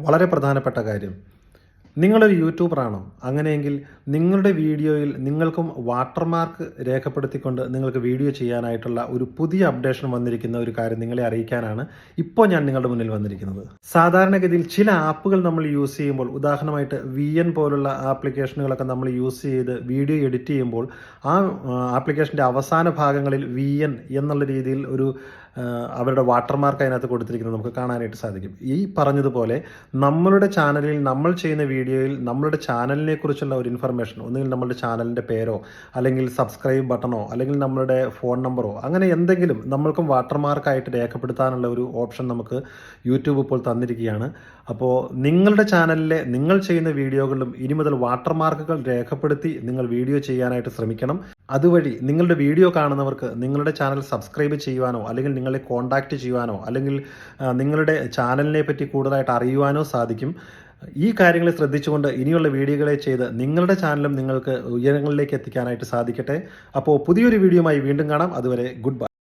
വളരെ പ്രധാനപ്പെട്ട കാര്യം, നിങ്ങളൊരു യൂട്യൂബറാണോ? അങ്ങനെയെങ്കിൽ നിങ്ങളുടെ വീഡിയോയിൽ നിങ്ങൾക്കും വാട്ടർമാർക്ക് രേഖപ്പെടുത്തിക്കൊണ്ട് നിങ്ങൾക്ക് വീഡിയോ ചെയ്യാനായിട്ടുള്ള ഒരു പുതിയ അപ്ഡേഷൻ വന്നിരിക്കുന്ന ഒരു കാര്യം നിങ്ങളെ അറിയിക്കാനാണ് ഇപ്പോൾ ഞാൻ നിങ്ങളുടെ മുന്നിൽ വന്നിരിക്കുന്നത്. സാധാരണഗതിയിൽ ചില ആപ്പുകൾ നമ്മൾ യൂസ് ചെയ്യുമ്പോൾ, ഉദാഹരണമായിട്ട് VN പോലുള്ള ആപ്ലിക്കേഷനുകളൊക്കെ നമ്മൾ യൂസ് ചെയ്ത് വീഡിയോ എഡിറ്റ് ചെയ്യുമ്പോൾ ആ ആപ്ലിക്കേഷൻ്റെ അവസാന ഭാഗങ്ങളിൽ VN എന്നുള്ള രീതിയിൽ ഒരു അവരുടെ വാട്ടർമാർക്ക് അതിനകത്ത് കൊടുത്തിരിക്കുന്നത് നമുക്ക് കാണാനായിട്ട് സാധിക്കും. ഈ പറഞ്ഞതുപോലെ നമ്മളുടെ ചാനലിൽ നമ്മൾ ചെയ്യുന്ന വീഡിയോയിൽ നമ്മളുടെ ചാനലിനെ കുറിച്ചുള്ള ഒരു ഇൻഫർമേഷൻ, ഒന്നുകിൽ നമ്മളുടെ ചാനലിൻ്റെ പേരോ അല്ലെങ്കിൽ സബ്സ്ക്രൈബ് ബട്ടണോ അല്ലെങ്കിൽ നമ്മളുടെ ഫോൺ നമ്പറോ അങ്ങനെ എന്തെങ്കിലും നമ്മൾക്കും വാട്ടർമാർക്കായിട്ട് രേഖപ്പെടുത്താനുള്ള ഒരു ഓപ്ഷൻ നമുക്ക് യൂട്യൂബ് ഇപ്പോൾ തന്നിരിക്കുകയാണ്. അപ്പോൾ നിങ്ങളുടെ ചാനലിലെ നിങ്ങൾ ചെയ്യുന്ന വീഡിയോകളിലും ഇനി മുതൽ വാട്ടർമാർക്കുകൾ രേഖപ്പെടുത്തി നിങ്ങൾ വീഡിയോ ചെയ്യാനായിട്ട് ശ്രമിക്കണം. അതുവഴി നിങ്ങളുടെ വീഡിയോ കാണുന്നവർക്ക് നിങ്ങളുടെ ചാനൽ സബ്സ്ക്രൈബ് ചെയ്യുവാനോ അല്ലെങ്കിൽ നിങ്ങളെ കോൺടാക്റ്റ് ചെയ്യുവാനോ അല്ലെങ്കിൽ നിങ്ങളുടെ ചാനലിനെ പറ്റി കൂടുതലായിട്ട് അറിയുവാനോ സാധിക്കും. ഈ കാര്യങ്ങളെ ശ്രദ്ധിച്ചുകൊണ്ട് ഇനിയുള്ള വീഡിയോകളെ ചെയ്ത് നിങ്ങളുടെ ചാനലും നിങ്ങൾക്ക് ഉയരങ്ങളിലേക്ക് എത്തിക്കാനായിട്ട് സാധിക്കട്ടെ. അപ്പോൾ പുതിയൊരു വീഡിയോയുമായി വീണ്ടും കാണാം. അതുവരെ ഗുഡ് ബൈ.